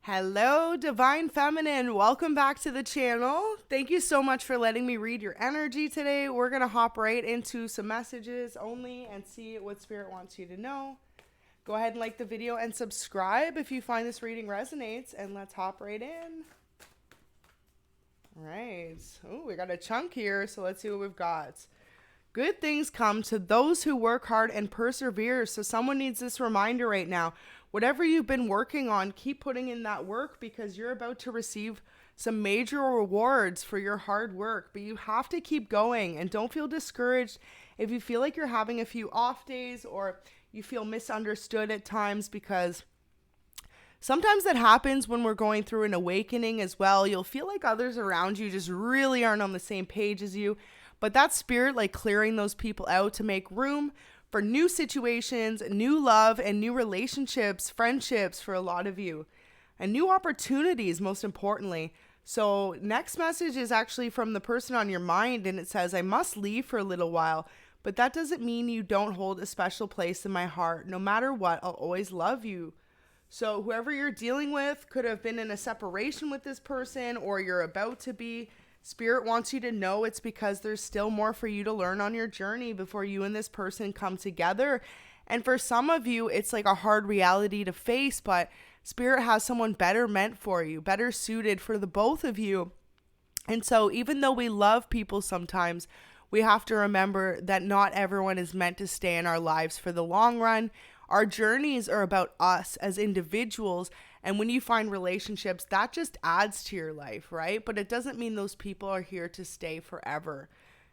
Hello, Divine Feminine. Welcome back to the channel. Thank you so much for letting me read your energy today. We're going to hop right into some messages only and see what Spirit wants you to know. Go ahead and like the video and subscribe if you find this reading resonates, and let's hop right in. All right. Oh, we got a chunk here, so let's see what we've got. Good things come to those who work hard and persevere. So someone needs this reminder right now. Whatever you've been working on, keep putting in that work because you're about to receive some major rewards for your hard work. But you have to keep going and don't feel discouraged if you feel like you're having a few off days or you feel misunderstood at times, because sometimes that happens when we're going through an awakening as well. You'll feel like others around you just really aren't on the same page as you. But that's Spirit like clearing those people out to make room for new situations, new love, and new relationships, friendships for a lot of you, and new opportunities, most importantly. So next message is actually from the person on your mind, and it says, I must leave for a little while, but that doesn't mean you don't hold a special place in my heart. No matter what, I'll always love you. So whoever you're dealing with could have been in a separation with this person, or you're about to be. Spirit wants you to know it's because there's still more for you to learn on your journey before you and this person come together. And for some of you, it's like a hard reality to face, but Spirit has someone better meant for you, better suited for the both of you. And so even though we love people sometimes, we have to remember that not everyone is meant to stay in our lives for the long run. Our journeys are about us as individuals. And when you find relationships, that just adds to your life, right? But it doesn't mean those people are here to stay forever.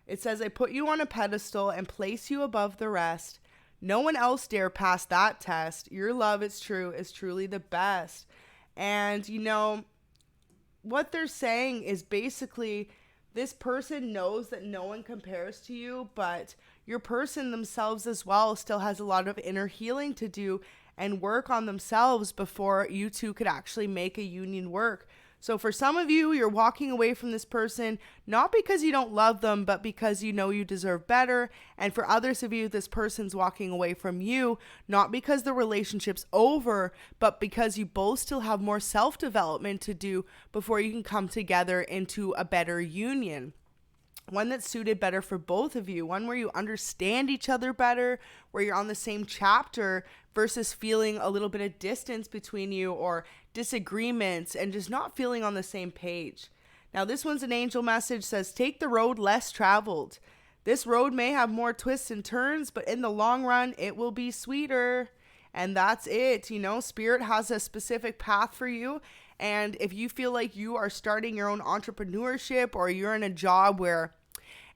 It says, I put you on a pedestal and place you above the rest. No one else dare pass that test. Your love is truly the best. And you know, what they're saying is basically this person knows that no one compares to you, but your person themselves as well still has a lot of inner healing to do and work on themselves before you two could actually make a union work. So for some of you, you're walking away from this person, not because you don't love them, but because you know you deserve better. And for others of you, this person's walking away from you, not because the relationship's over, but because you both still have more self-development to do before you can come together into a better union. One that's suited better for both of you, one where you understand each other better, where you're on the same chapter versus feeling a little bit of distance between you or disagreements and just not feeling on the same page. Now this one's an angel message, says, take the road less traveled. This road may have more twists and turns, but in the long run, it will be sweeter. And that's it. You know, Spirit has a specific path for you. And if you feel like you are starting your own entrepreneurship or you're in a job where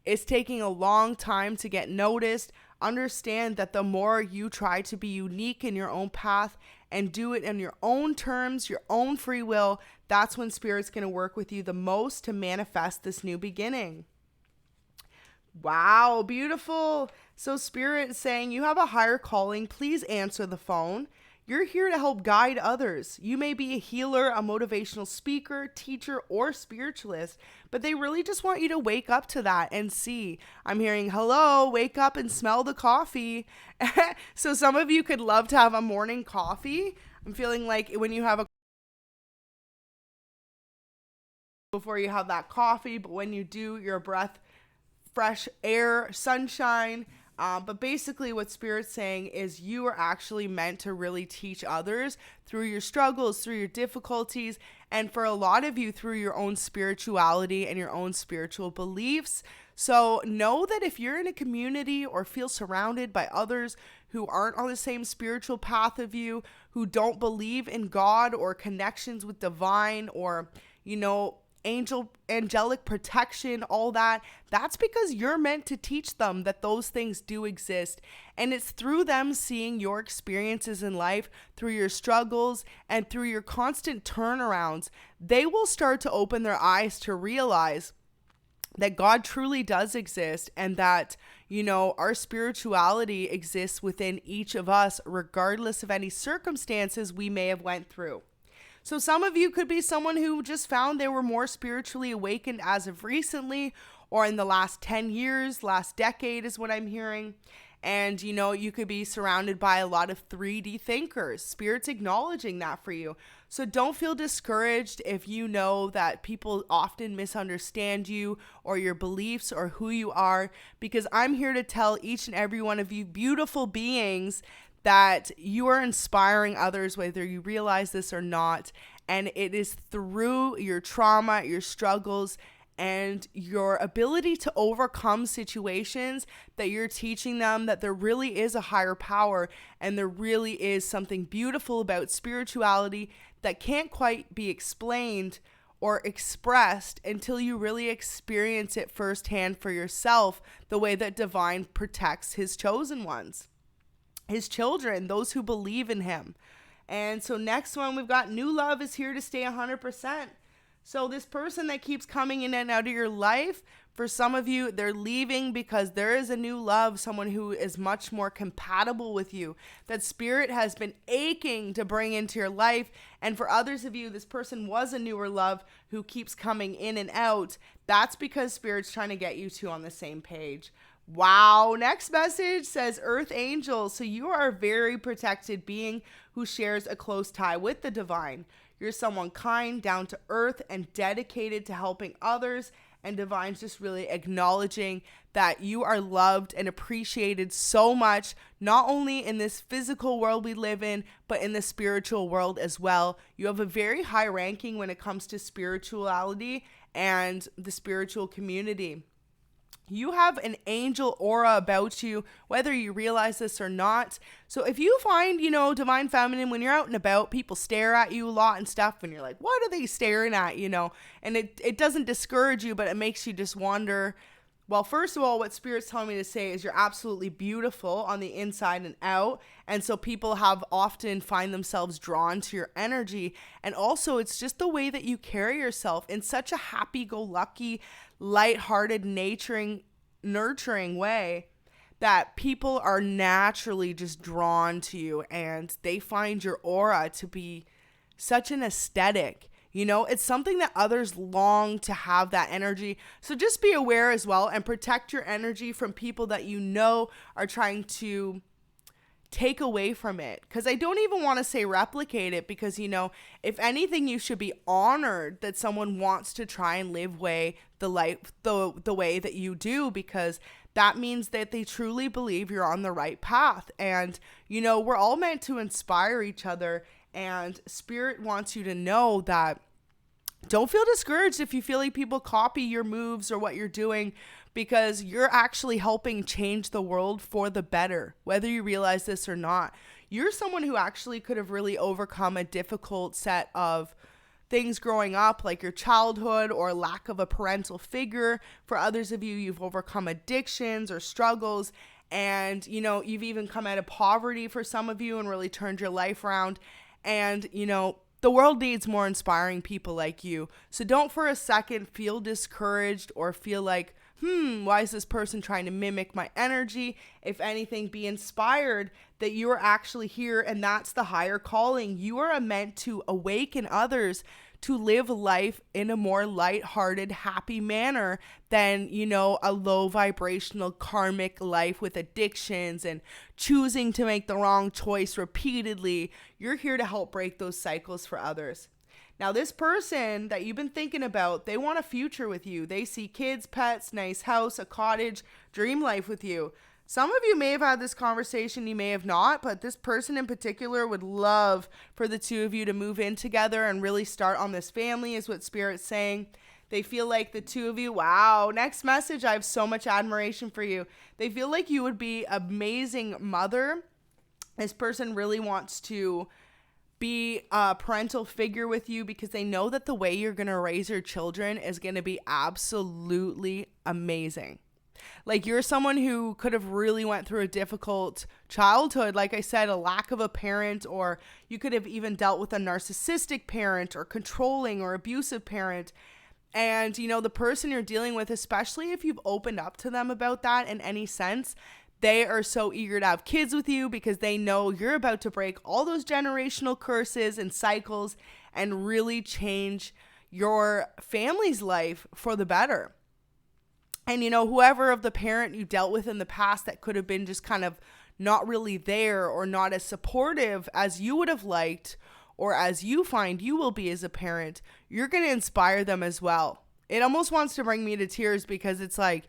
it's taking a long time to get noticed, understand that the more you try to be unique in your own path and do it in your own terms, your own free will, that's when Spirit's going to work with you the most to manifest this new beginning. Wow, beautiful. So Spirit is saying you have a higher calling. Please answer the phone. You're here to help guide others. You may be a healer, a motivational speaker, teacher, or spiritualist, but they really just want you to wake up to that and see. I'm hearing, hello, wake up and smell the coffee. So some of you could love to have a morning coffee. I'm feeling like when you have a before you have that coffee, but when you do, your breath, fresh air, sunshine. But basically what Spirit's saying is you are actually meant to really teach others through your struggles, through your difficulties, and for a lot of you through your own spirituality and your own spiritual beliefs. So know that if you're in a community or feel surrounded by others who aren't on the same spiritual path of you, who don't believe in God or connections with divine or, you know, angelic protection, all that's because you're meant to teach them that those things do exist. And it's through them seeing your experiences in life, through your struggles and through your constant turnarounds, they will start to open their eyes to realize that God truly does exist and that, you know, our spirituality exists within each of us, regardless of any circumstances we may have went through. So some of you could be someone who just found they were more spiritually awakened as of recently or in the last 10 years, last decade is what I'm hearing. And, you could be surrounded by a lot of 3D thinkers. Spirit's acknowledging that for you. So don't feel discouraged if you know that people often misunderstand you or your beliefs or who you are, because I'm here to tell each and every one of you beautiful beings that you are inspiring others, whether you realize this or not. And it is through your trauma, your struggles, and your ability to overcome situations that you're teaching them that there really is a higher power, and there really is something beautiful about spirituality that can't quite be explained or expressed until you really experience it firsthand for yourself, the way that divine protects his chosen ones, his children, those who believe in him. And so next one, we've got new love is here to stay 100%. So this person that keeps coming in and out of your life, for some of you, they're leaving because there is a new love, someone who is much more compatible with you, that spirit has been aching to bring into your life. And for others of you, this person was a newer love who keeps coming in and out. That's because spirit's trying to get you two on the same page. Wow. Next message says Earth Angel. So you are a very protected being who shares a close tie with the divine. You're someone kind, down to earth, and dedicated to helping others. And divine's just really acknowledging that you are loved and appreciated so much, not only in this physical world we live in, but in the spiritual world as well. You have a very high ranking when it comes to spirituality and the spiritual community. You have an angel aura about you, whether you realize this or not. So if you find, divine feminine, when you're out and about, people stare at you a lot and stuff, and you're like, what are they staring at, And it doesn't discourage you, but it makes you just wonder, well, first of all, what Spirit's telling me to say is you're absolutely beautiful on the inside and out. And so people have often find themselves drawn to your energy. And also it's just the way that you carry yourself in such a happy-go-lucky, lighthearted, nurturing way that people are naturally just drawn to you, and they find your aura to be such an aesthetic. It's something that others long to have, that energy. So just be aware as well and protect your energy from people that are trying to take away from it. Because I don't even want to say replicate it, because, if anything, you should be honored that someone wants to try and live the life the way that you do, because that means that they truly believe you're on the right path. And, we're all meant to inspire each other. And Spirit wants you to know that don't feel discouraged if you feel like people copy your moves or what you're doing, because you're actually helping change the world for the better, whether you realize this or not. You're someone who actually could have really overcome a difficult set of things growing up, like your childhood or lack of a parental figure. For others of you, you've overcome addictions or struggles. And, you've even come out of poverty for some of you and really turned your life around. And, the world needs more inspiring people like you. So don't for a second feel discouraged or feel like, why is this person trying to mimic my energy? If anything, be inspired that you are actually here, and that's the higher calling. You are meant to awaken others to live life in a more lighthearted, happy manner than, a low vibrational karmic life with addictions and choosing to make the wrong choice repeatedly. You're here to help break those cycles for others. Now, this person that you've been thinking about, they want a future with you. They see kids, pets, nice house, a cottage, dream life with you. Some of you may have had this conversation, you may have not, but this person in particular would love for the two of you to move in together and really start on this family, is what Spirit's saying. They feel like the two of you, wow, next message, I have so much admiration for you. They feel like you would be an amazing mother. This person really wants to be a parental figure with you, because they know that the way you're going to raise your children is going to be absolutely amazing. Like, you're someone who could have really went through a difficult childhood. Like I said, a lack of a parent, or you could have even dealt with a narcissistic parent or controlling or abusive parent. And, the person you're dealing with, especially if you've opened up to them about that in any sense, they are so eager to have kids with you, because they know you're about to break all those generational curses and cycles and really change your family's life for the better. And, you know, whoever of the parent you dealt with in the past that could have been just kind of not really there or not as supportive as you would have liked, or as you find you will be as a parent, you're going to inspire them as well. It almost wants to bring me to tears, because it's like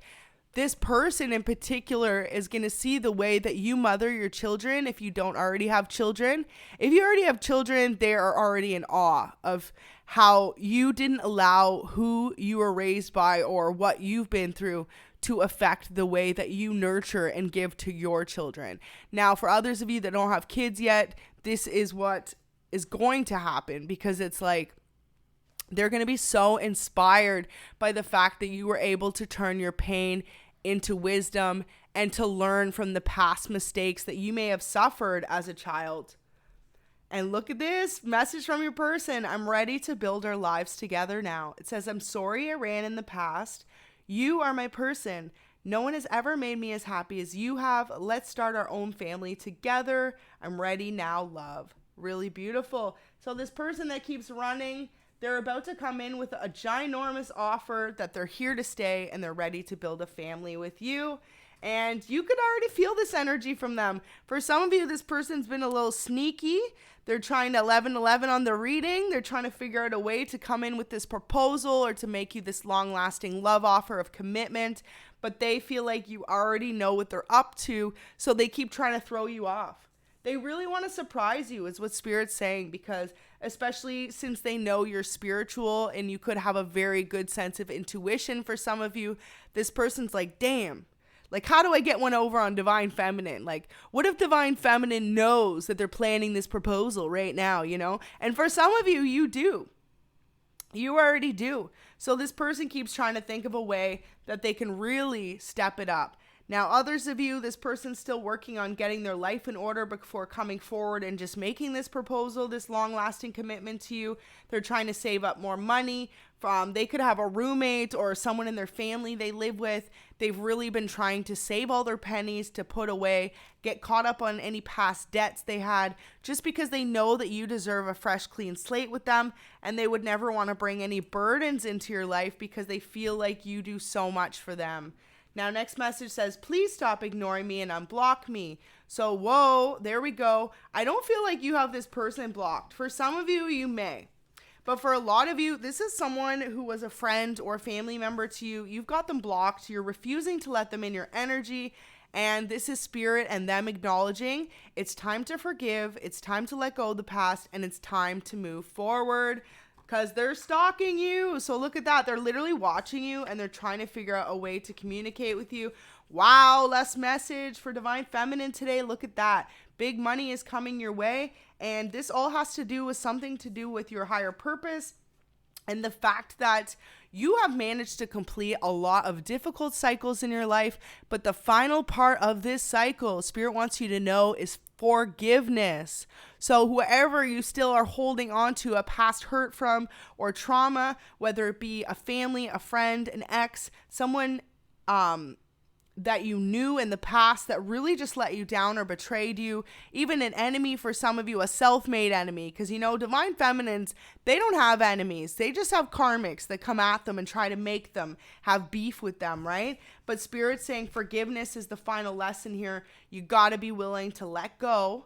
this person in particular is going to see the way that you mother your children. If you don't already have children, if you already have children, they are already in awe of how you didn't allow who you were raised by or what you've been through to affect the way that you nurture and give to your children. Now, for others of you that don't have kids yet, this is what is going to happen, because it's like they're going to be so inspired by the fact that you were able to turn your pain into wisdom and to learn from the past mistakes that you may have suffered as a child. And look at this message from your person. I'm ready to build our lives together now. It says, I'm sorry I ran in the past. You are my person. No one has ever made me as happy as you have. Let's start our own family together. I'm ready now, love. Really beautiful. So this person that keeps running, they're about to come in with a ginormous offer that they're here to stay and they're ready to build a family with you. And you could already feel this energy from them. For some of you, this person's been a little sneaky. They're trying to 11-11 on the reading. They're trying to figure out a way to come in with this proposal or to make you this long-lasting love offer of commitment. But they feel like you already know what they're up to, so they keep trying to throw you off. They really want to surprise you, is what Spirit's saying, because especially since they know you're spiritual and you could have a very good sense of intuition for some of you, this person's like, damn. Like, how do I get one over on Divine Feminine? Like, what if Divine Feminine knows that they're planning this proposal right now, you know? And for some of you, you do. You already do. So this person keeps trying to think of a way that they can really step it up. Now, others of you, this person's still working on getting their life in order before coming forward and just making this proposal, this long-lasting commitment to you. They're trying to save up more money. They could have a roommate or someone in their family they live with. They've really been trying to save all their pennies to put away, get caught up on any past debts they had, just because they know that you deserve a fresh, clean slate with them, and they would never want to bring any burdens into your life because they feel like you do so much for them. Now, next message says, please stop ignoring me and unblock me. So, whoa, there we go. I don't feel like you have this person blocked. For some of you, you may. But for a lot of you, this is someone who was a friend or family member to you. You've got them blocked. You're refusing to let them in your energy. And this is Spirit and them acknowledging it's time to forgive. It's time to let go of the past. And it's time to move forward. Because they're stalking you. So look at that. They're literally watching you and they're trying to figure out a way to communicate with you. Wow, less message for Divine Feminine today. Look at that. Big money is coming your way. And this all has to do with something to do with your higher purpose and the fact that you have managed to complete a lot of difficult cycles in your life. But the final part of this cycle, Spirit wants you to know, is forgiveness. So whoever you still are holding on to a past hurt from or trauma, whether it be a family, a friend, an ex, someone that you knew in the past that really just let you down or betrayed you, even an enemy for some of you, a self-made enemy, because you know, Divine Feminines, they don't have enemies. They just have karmics that come at them and try to make them have beef with them, right? But Spirit's saying forgiveness is the final lesson here. You got to be willing to let go.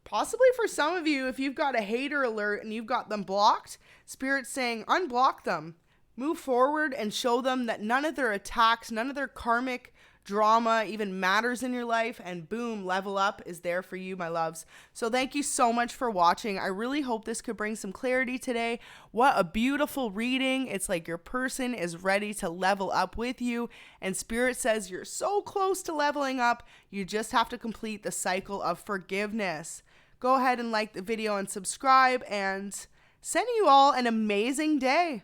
Possibly for some of you, if you've got a hater alert and you've got them blocked, Spirit's saying unblock them. Move forward and show them that none of their attacks, none of their karmic drama even matters in your life, and boom, level up is there for you, my loves. So thank you so much for watching. I really hope this could bring some clarity today. What a beautiful reading. It's like your person is ready to level up with you, and Spirit says you're so close to leveling up. You just have to complete the cycle of forgiveness. Go ahead and like the video and subscribe, and sending you all an amazing day.